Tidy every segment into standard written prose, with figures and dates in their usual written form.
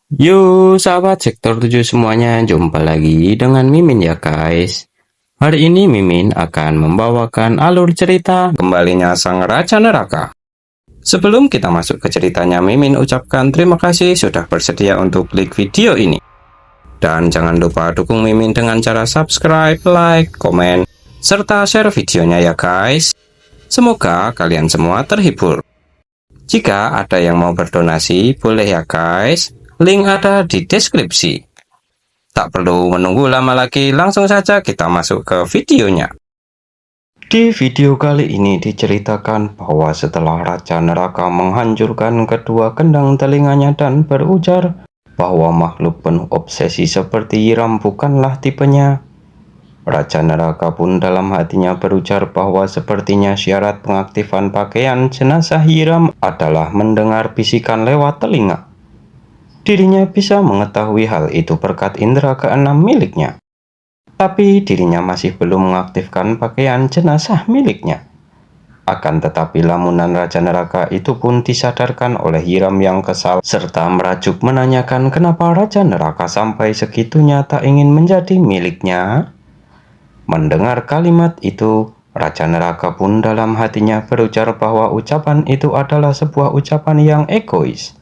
Yuk sahabat sektor 7 semuanya, jumpa lagi dengan Mimin ya guys. Hari ini Mimin akan membawakan alur cerita kembalinya Sang Raja Neraka. Sebelum kita masuk ke ceritanya, Mimin ucapkan terima kasih sudah bersedia untuk klik video ini. Dan jangan lupa dukung Mimin dengan cara subscribe, like, komen, serta share videonya ya guys. Semoga kalian semua terhibur. Jika ada yang mau berdonasi, boleh ya guys. Link ada di deskripsi. Tak perlu menunggu lama lagi, langsung saja kita masuk ke videonya. Di video kali ini diceritakan bahwa setelah Raja Neraka menghancurkan kedua kendang telinganya dan berujar bahwa makhluk penuh obsesi seperti Yiram bukanlah tipenya, Raja Neraka pun dalam hatinya berujar bahwa sepertinya syarat pengaktifan pakaian jenazah Yiram adalah mendengar bisikan lewat telinga. Dirinya bisa mengetahui hal itu berkat indera keenam miliknya. Tapi dirinya masih belum mengaktifkan pakaian jenazah miliknya. Akan tetapi lamunan Raja Neraka itu pun disadarkan oleh Yiram yang kesal serta merajuk menanyakan kenapa Raja Neraka sampai segitunya tak ingin menjadi miliknya. Mendengar kalimat itu, Raja Neraka pun dalam hatinya berujar bahwa ucapan itu adalah sebuah ucapan yang egois.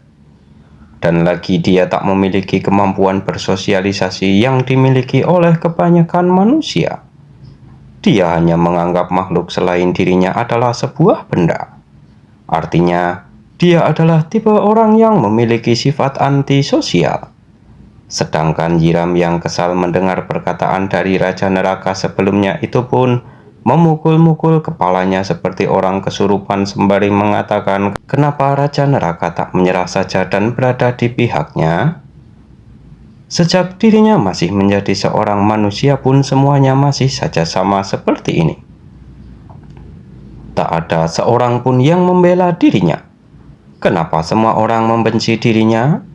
Dan lagi dia tak memiliki kemampuan bersosialisasi yang dimiliki oleh kebanyakan manusia. Dia hanya menganggap makhluk selain dirinya adalah sebuah benda. Artinya, dia adalah tipe orang yang memiliki sifat antisosial. Sedangkan Yiram yang kesal mendengar perkataan dari Raja Neraka sebelumnya itu pun memukul-mukul kepalanya seperti orang kesurupan sembari mengatakan kenapa Raja Neraka tak menyerah saja dan berada di pihaknya. Sejak dirinya masih menjadi seorang manusia pun semuanya masih saja sama seperti ini. Tak ada seorang pun yang membela dirinya. Kenapa semua orang membenci dirinya?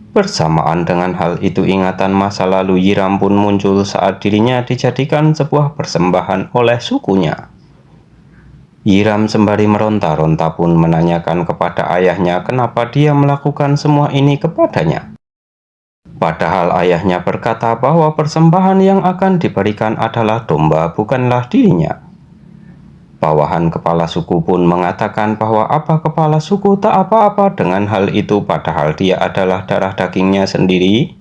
Bersamaan dengan hal itu ingatan masa lalu Yiram pun muncul saat dirinya dijadikan sebuah persembahan oleh sukunya. Yiram sembari meronta-ronta pun menanyakan kepada ayahnya kenapa dia melakukan semua ini kepadanya. Padahal ayahnya berkata bahwa persembahan yang akan diberikan adalah domba, bukanlah dirinya. Bawahan kepala suku pun mengatakan bahwa apa kepala suku tak apa-apa dengan hal itu padahal dia adalah darah dagingnya sendiri.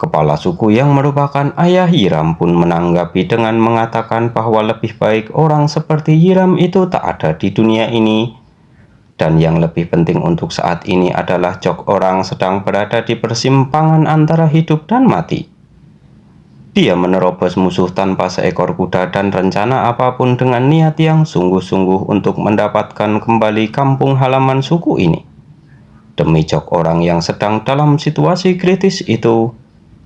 Kepala suku yang merupakan ayah Yiram pun menanggapi dengan mengatakan bahwa lebih baik orang seperti Yiram itu tak ada di dunia ini. Dan yang lebih penting untuk saat ini adalah Jok orang sedang berada di persimpangan antara hidup dan mati. Dia menerobos musuh tanpa seekor kuda dan rencana apapun dengan niat yang sungguh-sungguh untuk mendapatkan kembali kampung halaman suku ini. Demi Jok orang yang sedang dalam situasi kritis itu,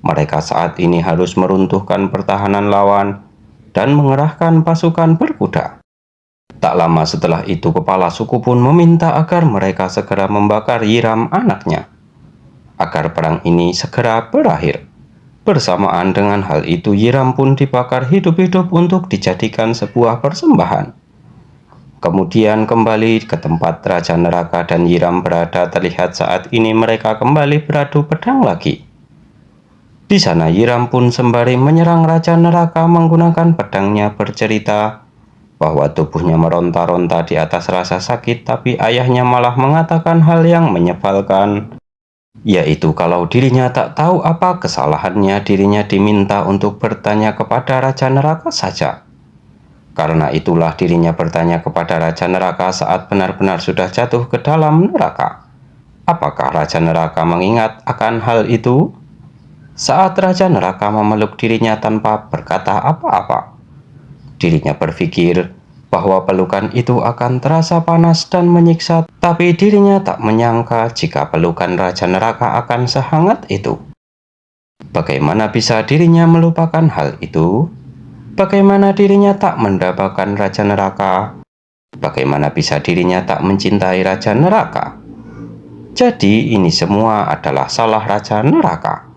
mereka saat ini harus meruntuhkan pertahanan lawan dan mengerahkan pasukan berkuda. Tak lama setelah itu kepala suku pun meminta agar mereka segera membakar Yiram anaknya, agar perang ini segera berakhir. Bersamaan dengan hal itu, Yiram pun dibakar hidup-hidup untuk dijadikan sebuah persembahan. Kemudian kembali ke tempat Raja Neraka dan Yiram berada terlihat saat ini mereka kembali beradu pedang lagi. Di sana Yiram pun sembari menyerang Raja Neraka menggunakan pedangnya bercerita bahwa tubuhnya meronta-ronta di atas rasa sakit, tapi ayahnya malah mengatakan hal yang menyebalkan. Yaitu kalau dirinya tak tahu apa kesalahannya, dirinya diminta untuk bertanya kepada Raja Neraka saja. Karena itulah dirinya bertanya kepada Raja Neraka saat benar-benar sudah jatuh ke dalam neraka. Apakah Raja Neraka mengingat akan hal itu? Saat Raja Neraka memeluk dirinya tanpa berkata apa-apa, dirinya berpikir bahwa pelukan itu akan terasa panas dan menyiksa, tapi dirinya tak menyangka jika pelukan Raja Neraka akan sehangat itu. Bagaimana bisa dirinya melupakan hal itu? Bagaimana dirinya tak mendapatkan Raja Neraka? Bagaimana bisa dirinya tak mencintai Raja Neraka? Jadi ini semua adalah salah Raja Neraka,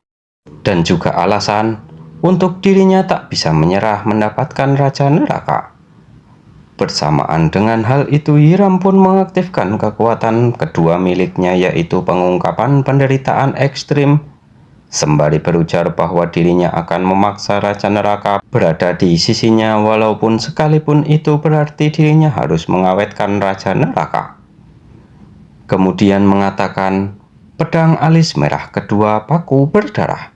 dan juga alasan untuk dirinya tak bisa menyerah mendapatkan Raja Neraka. Bersamaan dengan hal itu, Hiram pun mengaktifkan kekuatan kedua miliknya, yaitu pengungkapan penderitaan ekstrim, sembari berujar bahwa dirinya akan memaksa Raja Neraka berada di sisinya, walaupun sekalipun itu berarti dirinya harus mengawetkan Raja Neraka. Kemudian mengatakan, pedang alis merah kedua paku berdarah.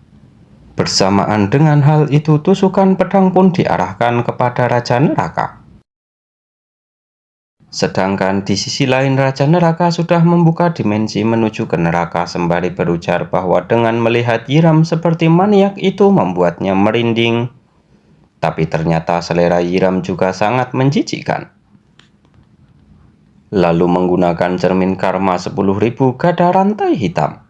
Bersamaan dengan hal itu, tusukan pedang pun diarahkan kepada Raja Neraka. Sedangkan di sisi lain, Raja Neraka sudah membuka dimensi menuju ke neraka, sembari berujar bahwa dengan melihat Hiram seperti maniak itu membuatnya merinding. Tapi ternyata selera Hiram juga sangat menjijikkan. Lalu menggunakan cermin karma 10.000 gada rantai hitam.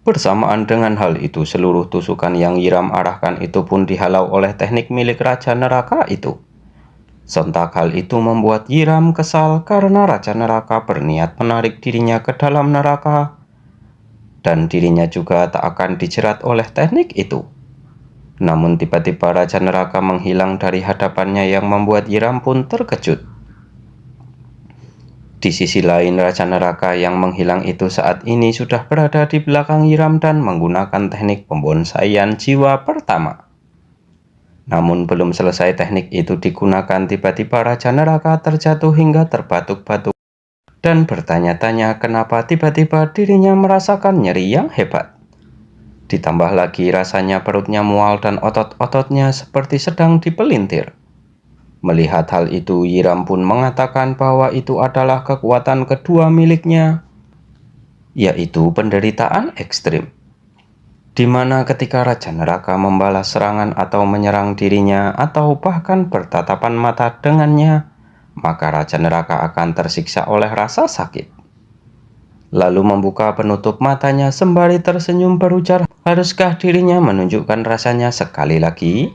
Bersamaan dengan hal itu, seluruh tusukan yang Hiram arahkan itu pun dihalau oleh teknik milik Raja Neraka itu. Sontak hal itu membuat Hiram kesal karena Raja Neraka berniat menarik dirinya ke dalam neraka, dan dirinya juga tak akan dijerat oleh teknik itu. Namun tiba-tiba Raja Neraka menghilang dari hadapannya yang membuat Hiram pun terkejut. Di sisi lain, Raja Neraka yang menghilang itu saat ini sudah berada di belakang Hiram dan menggunakan teknik pembonsaian jiwa pertama. Namun belum selesai teknik itu digunakan, tiba-tiba Raja Neraka terjatuh hingga terbatuk-batuk dan bertanya-tanya kenapa tiba-tiba dirinya merasakan nyeri yang hebat. Ditambah lagi rasanya perutnya mual dan otot-ototnya seperti sedang dipelintir. Melihat hal itu, Hiram pun mengatakan bahwa itu adalah kekuatan kedua miliknya, yaitu penderitaan ekstrim. Di mana ketika Raja Neraka membalas serangan atau menyerang dirinya atau bahkan bertatapan mata dengannya, maka Raja Neraka akan tersiksa oleh rasa sakit. Lalu membuka penutup matanya sembari tersenyum berujar, haruskah dirinya menunjukkan rasanya sekali lagi?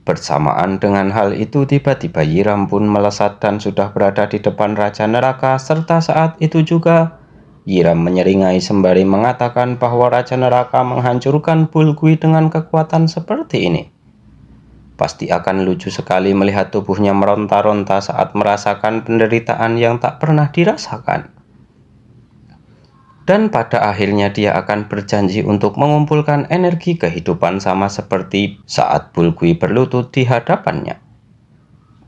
Bersamaan dengan hal itu, tiba-tiba Hiram pun melesat dan sudah berada di depan Raja Neraka, serta saat itu juga Hiram menyeringai sembari mengatakan bahwa Raja Neraka menghancurkan Bulgui dengan kekuatan seperti ini. Pasti akan lucu sekali melihat tubuhnya meronta-ronta saat merasakan penderitaan yang tak pernah dirasakan. Dan pada akhirnya dia akan berjanji untuk mengumpulkan energi kehidupan sama seperti saat Bulgui berlutut di hadapannya.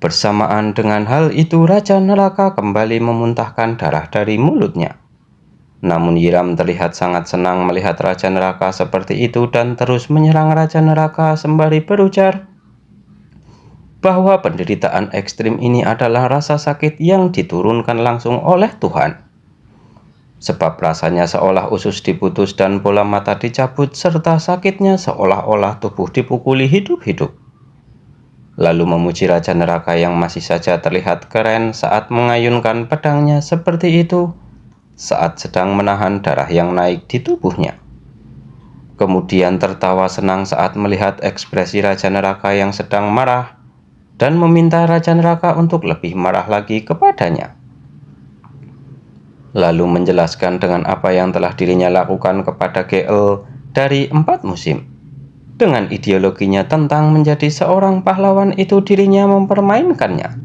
Bersamaan dengan hal itu, Raja Neraka kembali memuntahkan darah dari mulutnya. Namun Hiram terlihat sangat senang melihat Raja Neraka seperti itu dan terus menyerang Raja Neraka sembari berujar bahwa penderitaan ekstrim ini adalah rasa sakit yang diturunkan langsung oleh Tuhan. Sebab rasanya seolah usus diputus dan bola mata dicabut, serta sakitnya seolah-olah tubuh dipukuli hidup-hidup. Lalu memuji Raja Neraka yang masih saja terlihat keren saat mengayunkan pedangnya seperti itu saat sedang menahan darah yang naik di tubuhnya. Kemudian tertawa senang saat melihat ekspresi Raja Neraka yang sedang marah dan meminta Raja Neraka untuk lebih marah lagi kepadanya. Lalu menjelaskan dengan apa yang telah dirinya lakukan kepada GL dari 4 musim. Dengan ideologinya tentang menjadi seorang pahlawan itu, dirinya mempermainkannya.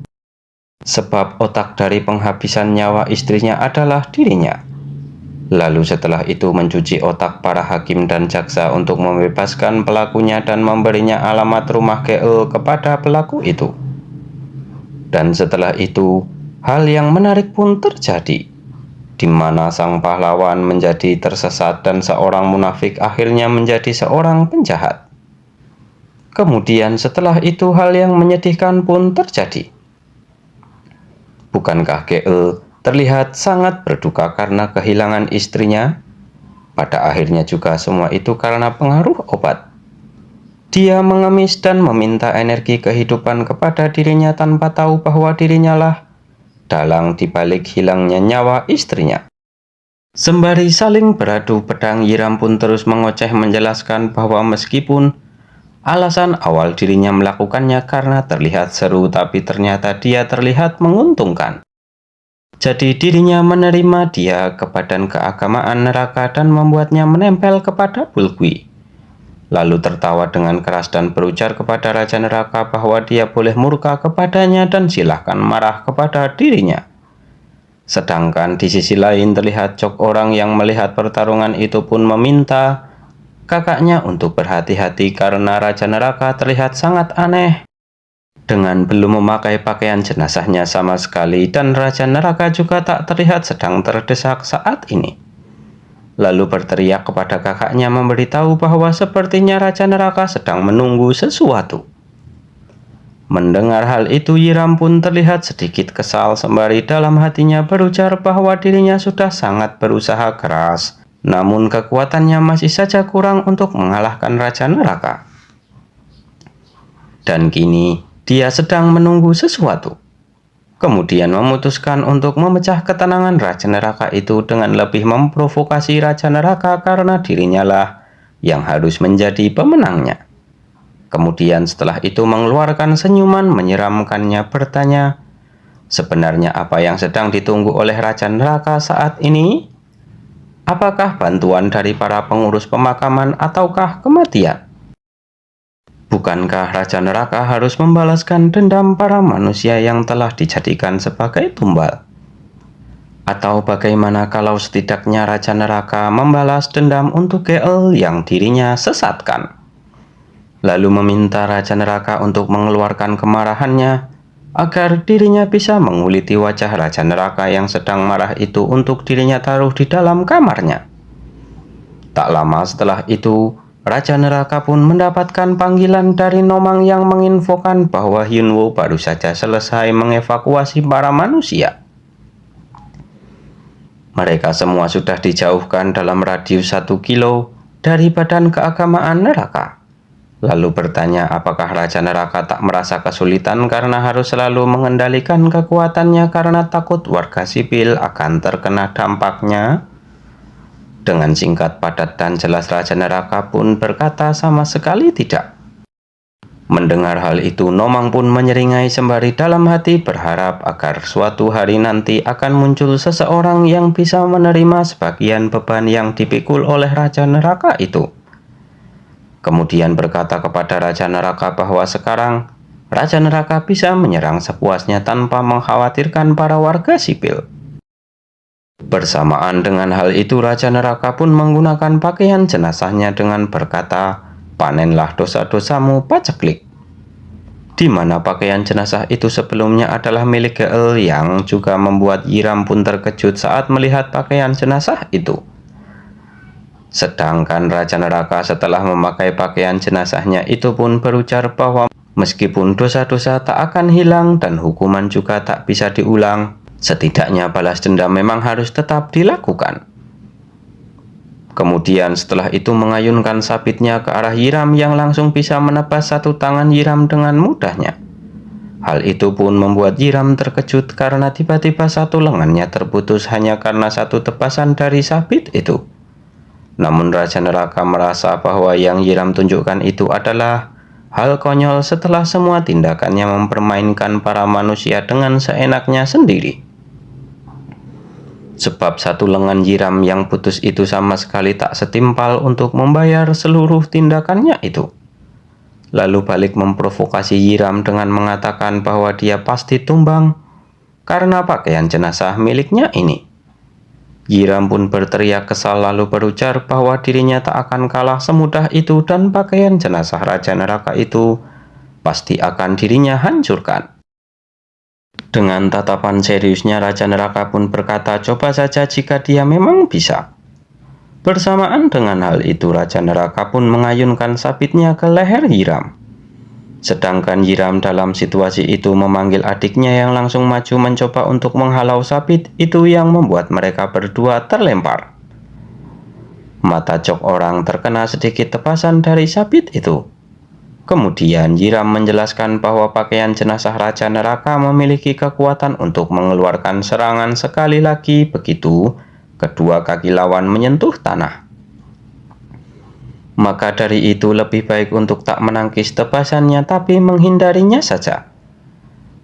Sebab otak dari penghabisan nyawa istrinya adalah dirinya. Lalu setelah itu mencuci otak para hakim dan jaksa untuk membebaskan pelakunya dan memberinya alamat rumah GL kepada pelaku itu. Dan setelah itu, hal yang menarik pun terjadi, di mana sang pahlawan menjadi tersesat dan seorang munafik akhirnya menjadi seorang penjahat. Kemudian setelah itu hal yang menyedihkan pun terjadi. Bukankah GL terlihat sangat berduka karena kehilangan istrinya? Pada akhirnya juga semua itu karena pengaruh obat. Dia mengemis dan meminta energi kehidupan kepada dirinya tanpa tahu bahwa dirinya lah dalang dibalik hilangnya nyawa istrinya. Sembari saling beradu pedang, Hiram pun terus mengoceh menjelaskan bahwa meskipun alasan awal dirinya melakukannya karena terlihat seru, tapi ternyata dia terlihat menguntungkan. Jadi dirinya menerima dia ke badan keagamaan neraka dan membuatnya menempel kepada Bulgui. lalu tertawa dengan keras dan berujar kepada Raja Neraka bahwa dia boleh murka kepadanya dan silahkan marah kepada dirinya. Sedangkan di sisi lain terlihat Cok Orang yang melihat pertarungan itu pun meminta kakaknya untuk berhati-hati karena Raja Neraka terlihat sangat aneh dengan belum memakai pakaian jenazahnya sama sekali, dan Raja Neraka juga tak terlihat sedang terdesak saat ini. Lalu berteriak kepada kakaknya memberitahu bahwa sepertinya Raja Neraka sedang menunggu sesuatu. Mendengar hal itu, Yiram pun terlihat sedikit kesal sembari dalam hatinya berujar bahwa dirinya sudah sangat berusaha keras, namun kekuatannya masih saja kurang untuk mengalahkan Raja Neraka. Dan kini dia sedang menunggu sesuatu. Kemudian memutuskan untuk memecah ketenangan Raja Neraka itu dengan lebih memprovokasi Raja Neraka karena dirinya lah yang harus menjadi pemenangnya. Kemudian setelah itu mengeluarkan senyuman menyeramkannya bertanya, sebenarnya apa yang sedang ditunggu oleh Raja Neraka saat ini? Apakah bantuan dari para pengurus pemakaman ataukah kematian? Bukankah Raja Neraka harus membalaskan dendam para manusia yang telah dijadikan sebagai tumbal? Atau bagaimana kalau setidaknya Raja Neraka membalas dendam untuk GL yang dirinya sesatkan? Lalu meminta Raja Neraka untuk mengeluarkan kemarahannya agar dirinya bisa menguliti wajah Raja Neraka yang sedang marah itu untuk dirinya taruh di dalam kamarnya. Tak lama setelah itu, Raja Neraka pun mendapatkan panggilan dari Nomang yang menginfokan bahwa Hyunwoo baru saja selesai mengevakuasi para manusia. Mereka semua sudah dijauhkan dalam radius 1 kilo dari badan keagamaan neraka. Lalu bertanya apakah Raja Neraka tak merasa kesulitan karena harus selalu mengendalikan kekuatannya karena takut warga sipil akan terkena dampaknya. Dengan singkat, padat, dan jelas Raja Neraka pun berkata sama sekali tidak. Mendengar hal itu, Nomang pun menyeringai sembari dalam hati berharap agar suatu hari nanti akan muncul seseorang yang bisa menerima sebagian beban yang dipikul oleh Raja Neraka itu. Kemudian berkata kepada Raja Neraka bahwa sekarang Raja Neraka bisa menyerang sepuasnya tanpa mengkhawatirkan para warga sipil. Bersamaan dengan hal itu, Raja Neraka pun menggunakan pakaian jenazahnya dengan berkata, panenlah dosa-dosamu paceklik. Di mana pakaian jenazah itu sebelumnya adalah milik GL yang juga membuat Yiram pun terkejut saat melihat pakaian jenazah itu. Sedangkan Raja Neraka setelah memakai pakaian jenazahnya itu pun berujar bahwa meskipun dosa-dosa tak akan hilang dan hukuman juga tak bisa diulang, setidaknya balas dendam memang harus tetap dilakukan. Kemudian setelah itu mengayunkan sabitnya ke arah Yiram yang langsung bisa menebas satu tangan Yiram dengan mudahnya. Hal itu pun membuat Yiram terkejut karena tiba-tiba satu lengannya terputus hanya karena satu tebasan dari sabit itu. Namun Raja Neraka merasa bahwa yang Yiram tunjukkan itu adalah hal konyol setelah semua tindakannya mempermainkan para manusia dengan seenaknya sendiri. Sebab satu lengan Yiram yang putus itu sama sekali tak setimpal untuk membayar seluruh tindakannya itu. Lalu balik memprovokasi Yiram dengan mengatakan bahwa dia pasti tumbang karena pakaian jenazah miliknya ini. Yiram pun berteriak kesal lalu berujar bahwa dirinya tak akan kalah semudah itu dan pakaian jenazah Raja Neraka itu pasti akan dirinya hancurkan. Dengan tatapan seriusnya, Raja Neraka pun berkata coba saja jika dia memang bisa. Bersamaan dengan hal itu, Raja Neraka pun mengayunkan sabitnya ke leher Yiram. Sedangkan Yiram dalam situasi itu memanggil adiknya yang langsung maju mencoba untuk menghalau sabit itu yang membuat mereka berdua terlempar. Mata Cok Orang terkena sedikit tebasan dari sabit itu. Kemudian Yiram menjelaskan bahwa pakaian jenazah Raja Neraka memiliki kekuatan untuk mengeluarkan serangan sekali lagi begitu kedua kaki lawan menyentuh tanah. Maka dari itu lebih baik untuk tak menangkis tebasannya tapi menghindarinya saja.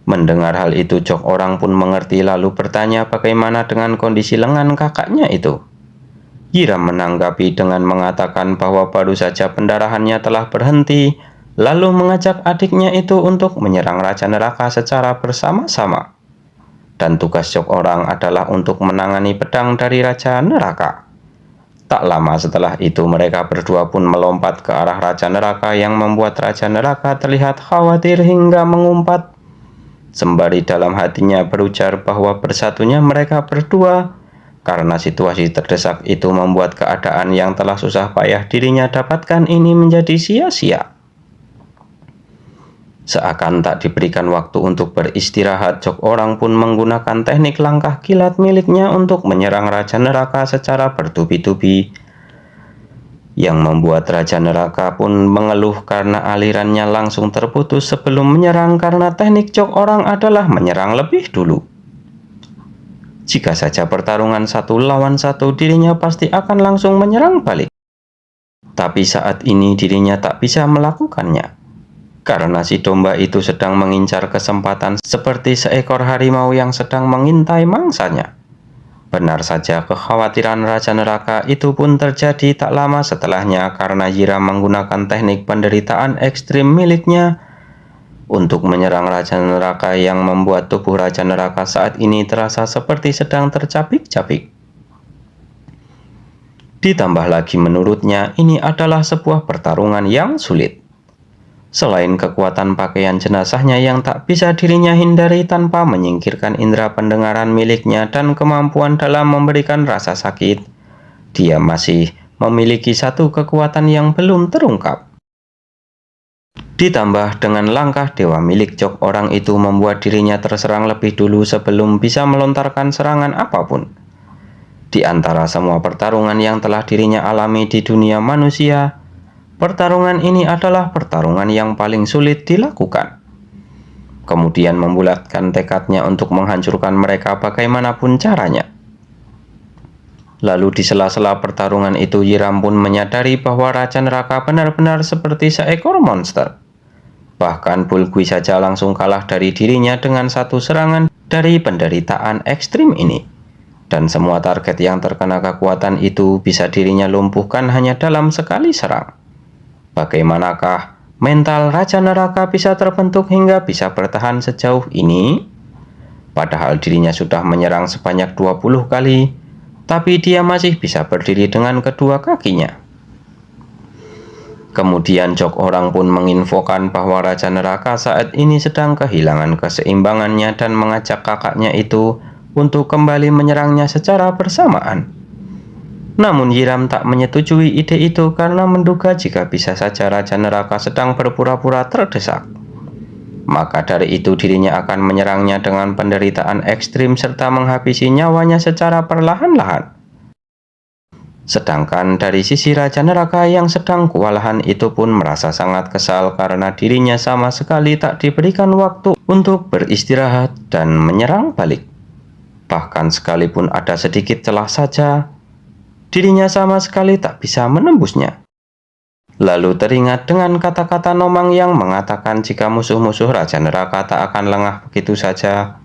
Mendengar hal itu Cok Orang pun mengerti lalu bertanya bagaimana dengan kondisi lengan kakaknya itu. Yiram menanggapi dengan mengatakan bahwa baru saja pendarahannya telah berhenti, lalu mengajak adiknya itu untuk menyerang Raja Neraka secara bersama-sama. Dan tugas Jok Orang adalah untuk menangani pedang dari Raja Neraka. Tak lama setelah itu mereka berdua pun melompat ke arah Raja Neraka yang membuat Raja Neraka terlihat khawatir hingga mengumpat. Sembari dalam hatinya berujar bahwa bersatunya mereka berdua karena situasi terdesak itu membuat keadaan yang telah susah payah dirinya dapatkan ini menjadi sia-sia. Seakan tak diberikan waktu untuk beristirahat, Jok Orang pun menggunakan teknik langkah kilat miliknya untuk menyerang Raja Neraka secara bertubi-tubi, yang membuat Raja Neraka pun mengeluh karena alirannya langsung terputus sebelum menyerang karena teknik Jok Orang adalah menyerang lebih dulu. Jika saja pertarungan 1 lawan 1, dirinya pasti akan langsung menyerang balik. Tapi saat ini dirinya tak bisa melakukannya, karena si domba itu sedang mengincar kesempatan seperti seekor harimau yang sedang mengintai mangsanya. Benar saja, kekhawatiran Raja Neraka itu pun terjadi tak lama setelahnya karena Yiram menggunakan teknik penderitaan ekstrim miliknya untuk menyerang Raja Neraka yang membuat tubuh Raja Neraka saat ini terasa seperti sedang tercapik-capik. Ditambah lagi menurutnya ini adalah sebuah pertarungan yang sulit. Selain kekuatan pakaian jenazahnya yang tak bisa dirinya hindari tanpa menyingkirkan indera pendengaran miliknya dan kemampuan dalam memberikan rasa sakit, dia masih memiliki satu kekuatan yang belum terungkap. Ditambah dengan langkah dewa milik Jok Orang itu membuat dirinya terserang lebih dulu sebelum bisa melontarkan serangan apapun. Di antara semua pertarungan yang telah dirinya alami di dunia manusia, pertarungan ini adalah pertarungan yang paling sulit dilakukan. Kemudian membulatkan tekadnya untuk menghancurkan mereka bagaimanapun caranya. Lalu di sela-sela pertarungan itu Yiram pun menyadari bahwa Raja Neraka benar-benar seperti seekor monster. Bahkan Bulgui saja langsung kalah dari dirinya dengan satu serangan dari penderitaan ekstrim ini. Dan semua target yang terkena kekuatan itu bisa dirinya lumpuhkan hanya dalam sekali serang. Bagaimanakah mental Raja Neraka bisa terbentuk hingga bisa bertahan sejauh ini? Padahal dirinya sudah menyerang sebanyak 20 kali, tapi dia masih bisa berdiri dengan kedua kakinya. Kemudian Jok Orang pun menginfokan bahwa Raja Neraka saat ini sedang kehilangan keseimbangannya dan mengajak kakaknya itu untuk kembali menyerangnya secara bersamaan. Namun Yiram tak menyetujui ide itu karena menduga jika bisa saja Raja Neraka sedang berpura-pura terdesak. Maka dari itu dirinya akan menyerangnya dengan penderitaan ekstrim serta menghabisi nyawanya secara perlahan-lahan. Sedangkan dari sisi Raja Neraka yang sedang kewalahan itu pun merasa sangat kesal karena dirinya sama sekali tak diberikan waktu untuk beristirahat dan menyerang balik. Bahkan sekalipun ada sedikit celah saja, dirinya sama sekali tak bisa menembusnya. Lalu teringat dengan kata-kata Nomang yang mengatakan jika musuh-musuh Raja Neraka tak akan lengah begitu saja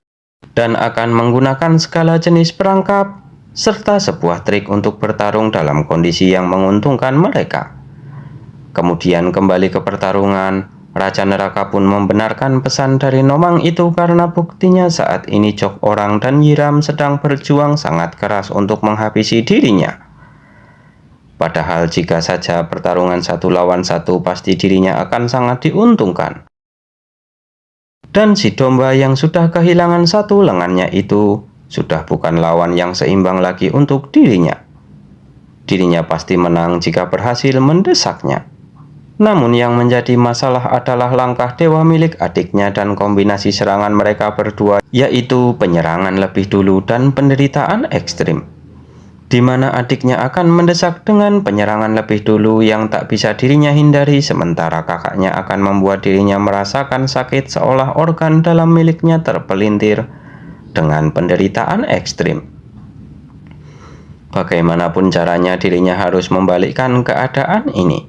dan akan menggunakan segala jenis perangkap serta sebuah trik untuk bertarung dalam kondisi yang menguntungkan mereka. Kemudian kembali ke pertarungan, Raja Neraka pun membenarkan pesan dari Nomang itu karena buktinya saat ini Jok Orang dan Yiram sedang berjuang sangat keras untuk menghabisi dirinya. Padahal jika saja pertarungan 1 lawan 1 pasti dirinya akan sangat diuntungkan. Dan si domba yang sudah kehilangan satu lengannya itu sudah bukan lawan yang seimbang lagi untuk dirinya. Dirinya pasti menang jika berhasil mendesaknya. Namun yang menjadi masalah adalah langkah dewa milik adiknya dan kombinasi serangan mereka berdua, yaitu penyerangan lebih dulu dan penderitaan ekstrim, di mana adiknya akan mendesak dengan penyerangan lebih dulu yang tak bisa dirinya hindari, sementara kakaknya akan membuat dirinya merasakan sakit seolah organ dalam miliknya terpelintir dengan penderitaan ekstrim. Bagaimanapun caranya dirinya harus membalikkan keadaan ini.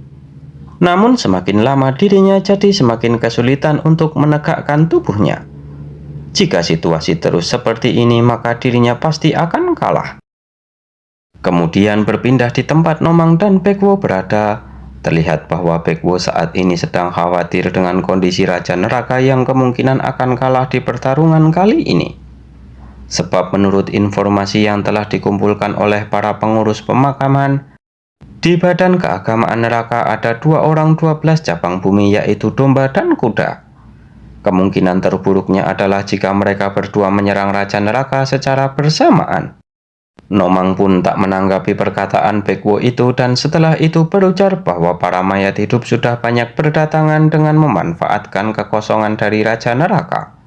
Namun semakin lama dirinya jadi semakin kesulitan untuk menegakkan tubuhnya. Jika situasi terus seperti ini maka dirinya pasti akan kalah. Kemudian berpindah di tempat Nomang dan Baekwo berada. Terlihat bahwa Baekwo saat ini sedang khawatir dengan kondisi Raja Neraka yang kemungkinan akan kalah di pertarungan kali ini. Sebab menurut informasi yang telah dikumpulkan oleh para pengurus pemakaman, di Badan Keagamaan Neraka ada 2 orang 12 cabang bumi, yaitu domba dan kuda. Kemungkinan terburuknya adalah jika mereka berdua menyerang Raja Neraka secara bersamaan. Nomang pun tak menanggapi perkataan Baekwo itu, dan setelah itu berujar bahwa para mayat hidup sudah banyak berdatangan dengan memanfaatkan kekosongan dari Raja Neraka.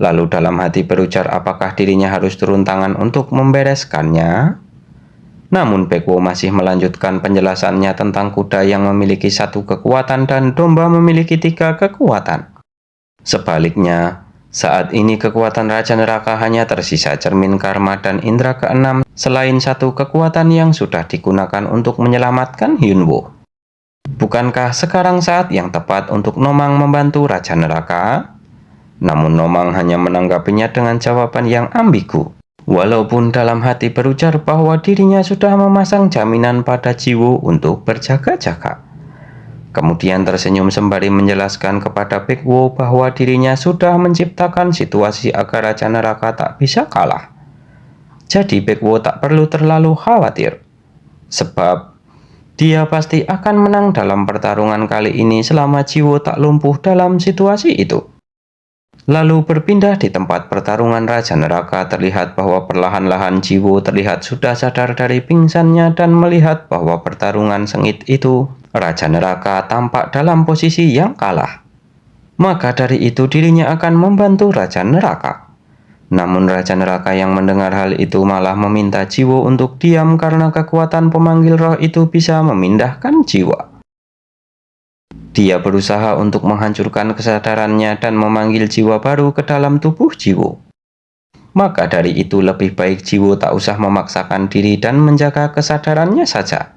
Lalu dalam hati berujar apakah dirinya harus turun tangan untuk membereskannya. Namun Baekwo masih melanjutkan penjelasannya tentang kuda yang memiliki 1 kekuatan dan domba memiliki 3 kekuatan. Sebaliknya, saat ini kekuatan Raja Neraka hanya tersisa cermin karma dan indera keenam, selain 1 kekuatan yang sudah digunakan untuk menyelamatkan Hyunwoo. Bukankah sekarang saat yang tepat untuk Nomang membantu Raja Neraka? Namun Nomang hanya menanggapinya dengan jawaban yang ambigu. Walaupun dalam hati berujar bahwa dirinya sudah memasang jaminan pada Jiwoo untuk berjaga-jaga. Kemudian tersenyum sembari menjelaskan kepada Baekwo bahwa dirinya sudah menciptakan situasi agar Raja Neraka tak bisa kalah. Jadi Baekwo tak perlu terlalu khawatir, sebab dia pasti akan menang dalam pertarungan kali ini selama Jiwoo tak lumpuh dalam situasi itu. Lalu berpindah di tempat pertarungan Raja Neraka, terlihat bahwa perlahan-lahan Jiwoo terlihat sudah sadar dari pingsannya dan melihat bahwa pertarungan sengit itu Raja Neraka tampak dalam posisi yang kalah. Maka dari itu dirinya akan membantu Raja Neraka. Namun Raja Neraka yang mendengar hal itu malah meminta Jiwoo untuk diam karena kekuatan pemanggil roh itu bisa memindahkan jiwa. Dia berusaha untuk menghancurkan kesadarannya dan memanggil jiwa baru ke dalam tubuh Jiwoo. Maka dari itu lebih baik Jiwoo tak usah memaksakan diri dan menjaga kesadarannya saja.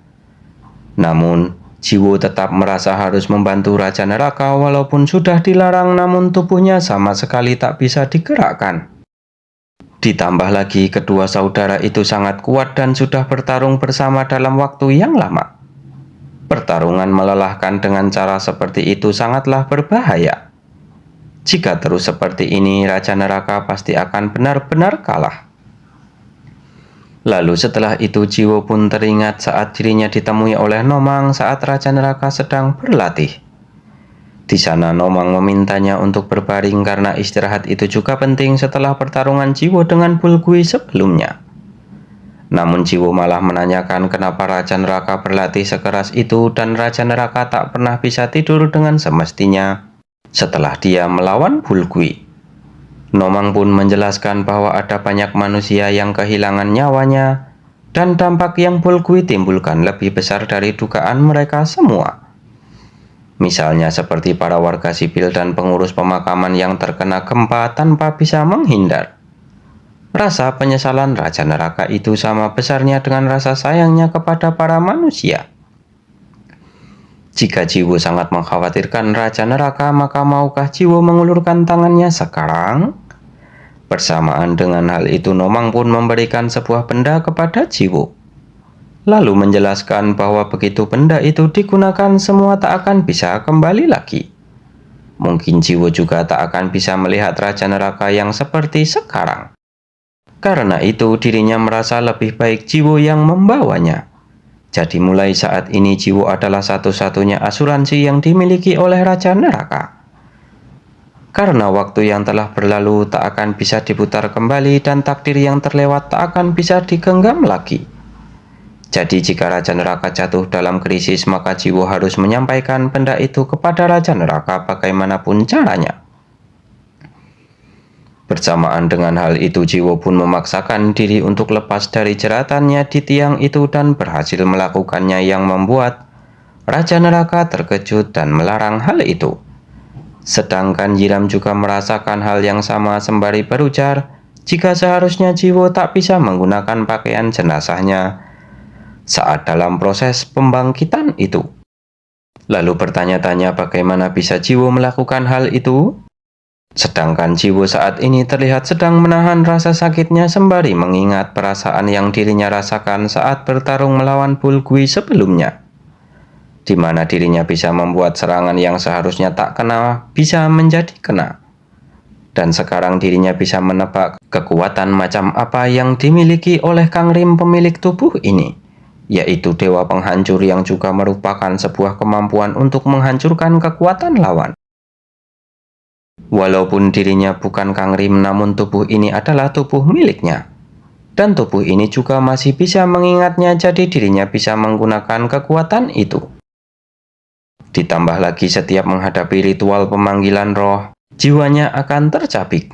Namun, Jiwoo tetap merasa harus membantu Raja Neraka walaupun sudah dilarang, namun tubuhnya sama sekali tak bisa digerakkan. Ditambah lagi kedua saudara itu sangat kuat dan sudah bertarung bersama dalam waktu yang lama. Pertarungan melelahkan dengan cara seperti itu sangatlah berbahaya. Jika terus seperti ini, Raja Neraka pasti akan benar-benar kalah. Lalu setelah itu Jiwoo pun teringat saat dirinya ditemui oleh Nomang saat Raja Neraka sedang berlatih. Di sana Nomang memintanya untuk berbaring karena istirahat itu juga penting setelah pertarungan Jiwoo dengan Bulgui sebelumnya. Namun Jiwoo malah menanyakan kenapa Raja Neraka berlatih sekeras itu dan Raja Neraka tak pernah bisa tidur dengan semestinya setelah dia melawan Bulgui. Nomang pun menjelaskan bahwa ada banyak manusia yang kehilangan nyawanya dan dampak yang Bulgui timbulkan lebih besar dari dugaan mereka semua. Misalnya seperti para warga sipil dan pengurus pemakaman yang terkena gempa tanpa bisa menghindar. Rasa penyesalan Raja Neraka itu sama besarnya dengan rasa sayangnya kepada para manusia. Jika Jiwoo sangat mengkhawatirkan Raja Neraka, maka maukah Jiwoo mengulurkan tangannya sekarang? Bersamaan dengan hal itu Nomang pun memberikan sebuah benda kepada Jiwoo. Lalu menjelaskan bahwa begitu benda itu digunakan semua tak akan bisa kembali lagi. Mungkin Jiwoo juga tak akan bisa melihat Raja Neraka yang seperti sekarang. Karena itu dirinya merasa lebih baik Jiwoo yang membawanya. Jadi mulai saat ini Jiwoo adalah satu-satunya asuransi yang dimiliki oleh Raja Neraka. Karena waktu yang telah berlalu tak akan bisa diputar kembali dan takdir yang terlewat tak akan bisa digenggam lagi. Jadi jika Raja Neraka jatuh dalam krisis, maka Jiwoo harus menyampaikan benda itu kepada Raja Neraka bagaimanapun caranya. Bersamaan dengan hal itu Jiwoo pun memaksakan diri untuk lepas dari jeratannya di tiang itu dan berhasil melakukannya yang membuat Raja Neraka terkejut dan melarang hal itu. Sedangkan Yiram juga merasakan hal yang sama sembari berujar jika seharusnya Jiwoo tak bisa menggunakan pakaian jenazahnya saat dalam proses pembangkitan itu. Lalu bertanya-tanya bagaimana bisa Jiwoo melakukan hal itu? Sedangkan Jiwo saat ini terlihat sedang menahan rasa sakitnya sembari mengingat perasaan yang dirinya rasakan saat bertarung melawan Bulgui sebelumnya, di mana dirinya bisa membuat serangan yang seharusnya tak kena bisa menjadi kena. Dan sekarang dirinya bisa menebak kekuatan macam apa yang dimiliki oleh Kang Rim pemilik tubuh ini, yaitu Dewa Penghancur yang juga merupakan sebuah kemampuan untuk menghancurkan kekuatan lawan. Walaupun dirinya bukan Kang Rim, namun tubuh ini adalah tubuh miliknya. Dan tubuh ini juga masih bisa mengingatnya, jadi dirinya bisa menggunakan kekuatan itu. Ditambah lagi setiap menghadapi ritual pemanggilan roh, jiwanya akan tercabik.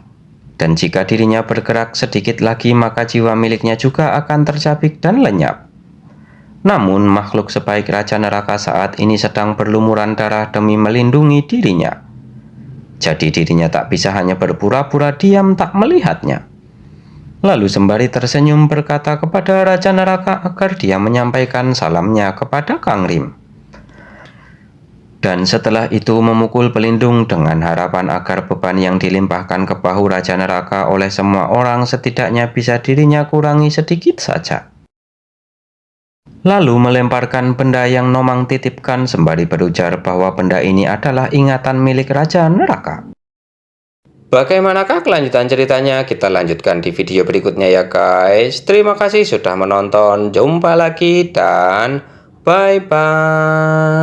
Dan jika dirinya bergerak sedikit lagi, maka jiwa miliknya juga akan tercabik dan lenyap. Namun makhluk sebaik Raja Neraka saat ini sedang berlumuran darah demi melindungi dirinya. Jadi dirinya tak bisa hanya berpura-pura diam tak melihatnya. Lalu sembari tersenyum berkata kepada Raja Neraka agar dia menyampaikan salamnya kepada Kang Rim. Dan setelah itu memukul pelindung dengan harapan agar beban yang dilimpahkan ke bahu Raja Neraka oleh semua orang setidaknya bisa dirinya kurangi sedikit saja. Lalu melemparkan benda yang Nomang titipkan sembari berujar bahwa benda ini adalah ingatan milik Raja Neraka. Bagaimanakah kelanjutan ceritanya? Kita lanjutkan di video berikutnya ya guys. Terima kasih sudah menonton. Jumpa lagi dan bye-bye.